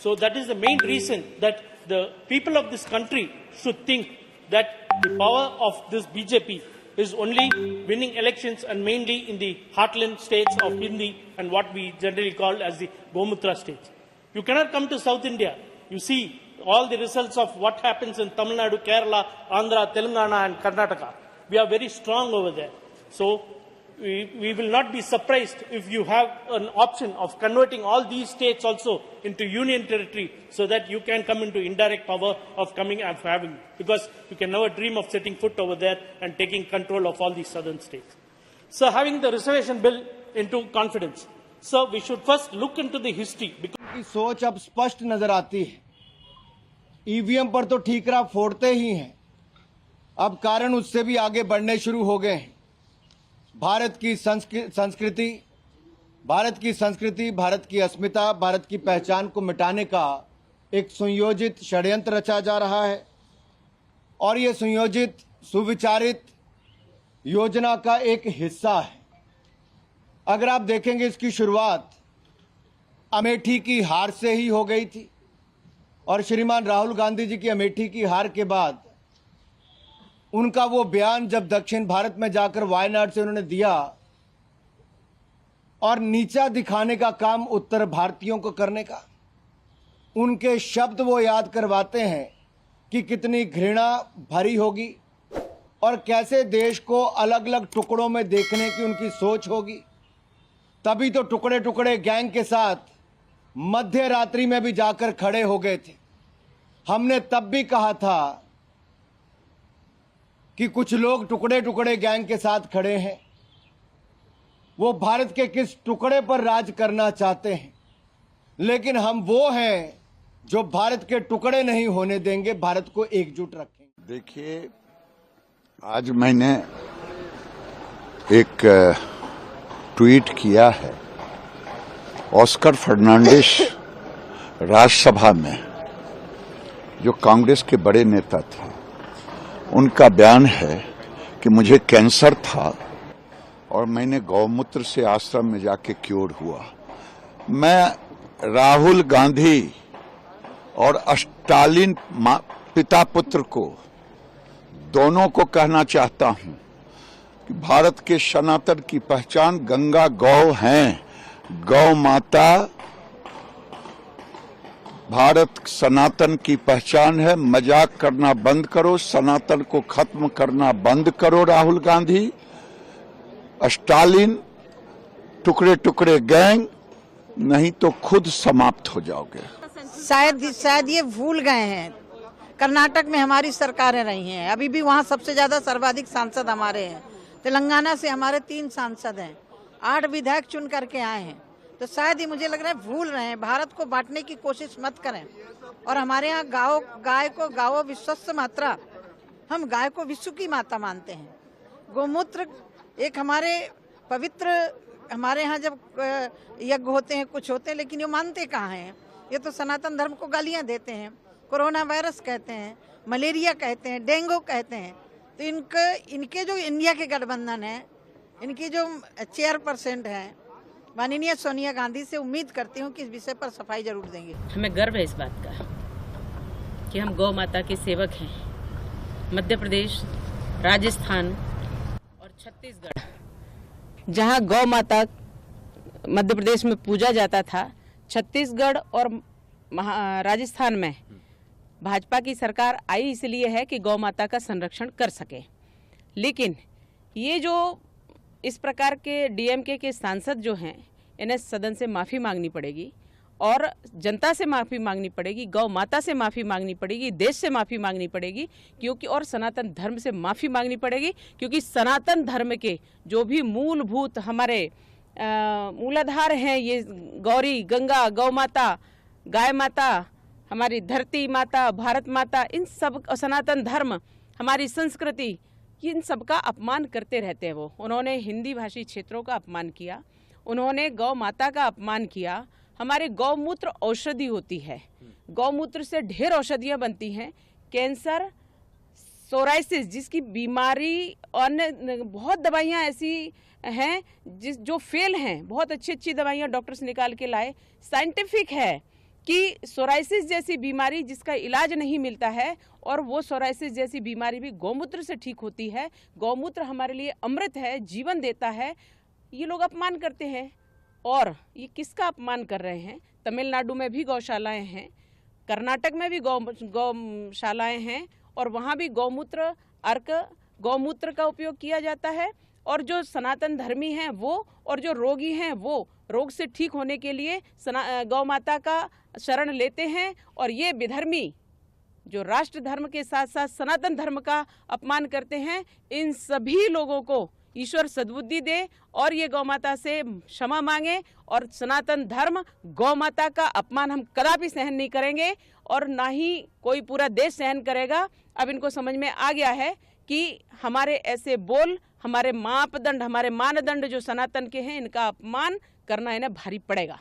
So that is the main reason that the people of this country should think that the power of this BJP is only winning elections and mainly in the heartland states of Hindi and what we generally call as the Gomutra states. You cannot come to South India. You see all the results of what happens in Tamil Nadu, Kerala, Andhra, Telangana and Karnataka. We are very strong over there. So we will not be surprised if you have an option of converting all these states also into union territory so that you can come into indirect power of coming and having, because you can never dream of setting foot over there and taking control of all these southern states. So having the reservation bill into confidence. So we should first look into the history. की सोच अब स्पष्ट नजर आती है। EVM पर तो ठीकरा फोड़ते ही हैं, अब कारण उससे भी आगे बढ़ने शुरू हो गए हैं। भारत की संस्कृति, भारत की अस्मिता, भारत की पहचान को मिटाने का एक सुनियोजित षड्यंत्र रचा जा रहा है और ये सुनियोजित सुविचारित योजना का एक हिस्सा है। अगर आप देखेंगे इसकी शुरुआत अमेठी की हार से ही हो गई थी और श्रीमान राहुल गांधी जी की अमेठी की हार के बाद उनका वो बयान जब दक्षिण भारत में जाकर वायनाड से उन्होंने दिया और नीचा दिखाने का काम उत्तर भारतीयों को करने का, उनके शब्द वो याद करवाते हैं कि कितनी घृणा भरी होगी और कैसे देश को अलग अलग टुकड़ों में देखने की उनकी सोच होगी। तभी तो टुकड़े टुकड़े गैंग के साथ मध्य रात्रि में भी जाकर खड़े हो गए थे। हमने तब भी कहा था कि कुछ लोग टुकड़े टुकड़े गैंग के साथ खड़े हैं, वो भारत के किस टुकड़े पर राज करना चाहते हैं, लेकिन हम वो हैं जो भारत के टुकड़े नहीं होने देंगे, भारत को एकजुट रखेंगे। देखिए, आज मैंने एक ट्वीट किया है। ऑस्कर फर्नांडिस राज्यसभा में जो कांग्रेस के बड़े नेता थे, उनका बयान है कि मुझे कैंसर था और मैंने गौमूत्र से आश्रम में जाके क्योर हुआ। मैं राहुल गांधी और स्टालिन पिता पुत्र को दोनों को कहना चाहता हूं कि भारत के सनातन की पहचान गंगा गौ हैं। गौ माता भारत सनातन की पहचान है। मजाक करना बंद करो, सनातन को खत्म करना बंद करो। राहुल गांधी, स्टालिन, टुकड़े टुकड़े गैंग, नहीं तो खुद समाप्त हो जाओगे। शायद ये भूल गए हैं, कर्नाटक में हमारी सरकारें रही हैं, अभी भी वहाँ सबसे ज्यादा सर्वाधिक सांसद हमारे हैं। तेलंगाना से हमारे 3 सांसद हैं, 8 विधायक चुन करके आए हैं। तो शायद ही मुझे लग रहा है भूल रहे हैं। भारत को बांटने की कोशिश मत करें। और हमारे यहाँ गाय को गावो विश्वस्य मात्रा, हम गाय को विश्व की माता मानते हैं। गोमूत्र एक हमारे पवित्र, हमारे यहाँ जब यज्ञ होते हैं, कुछ होते हैं, लेकिन ये मानते कहाँ हैं। ये तो सनातन धर्म को गालियाँ देते हैं, कोरोना वायरस कहते हैं, मलेरिया कहते हैं, डेंगू कहते हैं। तो इनके जो इंडिया के गठबंधन है, इनकी जो चेयरपर्सन है माननीय सोनिया गांधी से उम्मीद करती हूँ कि इस विषय पर सफाई जरूर देंगे। हमें गर्व है इस बात का कि हम गौ माता के सेवक हैं। मध्य प्रदेश, राजस्थान और छत्तीसगढ़, जहाँ गौ माता मध्य प्रदेश में पूजा जाता था, छत्तीसगढ़ और राजस्थान में भाजपा की सरकार आई इसलिए है कि गौ माता का संरक्षण कर सके। लेकिन ये जो इस प्रकार के डीएमके के सांसद जो हैं, इन्हें सदन से माफ़ी मांगनी पड़ेगी और जनता से माफ़ी मांगनी पड़ेगी, गौ माता से माफ़ी मांगनी पड़ेगी, देश से माफ़ी मांगनी पड़ेगी, क्योंकि और सनातन धर्म से माफ़ी मांगनी पड़ेगी, क्योंकि सनातन धर्म के जो भी मूलभूत हमारे मूलाधार हैं, ये गौरी, गंगा, गौ माता, गाय माता, हमारी धरती माता, भारत माता, इन सब सनातन धर्म, हमारी संस्कृति, इन सब का अपमान करते रहते हैं। वो उन्होंने हिंदी भाषी क्षेत्रों का अपमान किया, उन्होंने गौ माता का अपमान किया। हमारे गौमूत्र औषधि होती है, गौमूत्र से ढेर औषधियाँ बनती हैं। कैंसर, सोराइसिस जिसकी बीमारी, अन्य बहुत दवाइयाँ ऐसी हैं जो फेल हैं, बहुत अच्छी अच्छी दवाइयाँ डॉक्टर्स निकाल के लाए। साइंटिफिक है कि सोराइसिस जैसी बीमारी जिसका इलाज नहीं मिलता है, और वो सोराइसिस जैसी बीमारी भी गौमूत्र से ठीक होती है। गौमूत्र हमारे लिए अमृत है, जीवन देता है। ये लोग अपमान करते हैं, और ये किसका अपमान कर रहे हैं? तमिलनाडु में भी गौशालाएं हैं, कर्नाटक में भी गौशालाएं हैं, और वहाँ भी गौमूत्र अर्क गौमूत्र का उपयोग किया जाता है। और जो सनातन धर्मी हैं वो, और जो रोगी हैं वो रोग से ठीक होने के लिए गौ माता का शरण लेते हैं। और ये विधर्मी जो राष्ट्र धर्म के साथ साथ सनातन धर्म का अपमान करते हैं, इन सभी लोगों को ईश्वर सद्बुद्धि दे और ये गौ माता से क्षमा मांगे। और सनातन धर्म गौ माता का अपमान हम कदापि सहन नहीं करेंगे, और ना ही कोई पूरा देश सहन करेगा। अब इनको समझ में आ गया है कि हमारे ऐसे बोल, हमारे मापदंड, हमारे मानदंड जो सनातन के हैं, इनका अपमान करना इन्हें भारी पड़ेगा।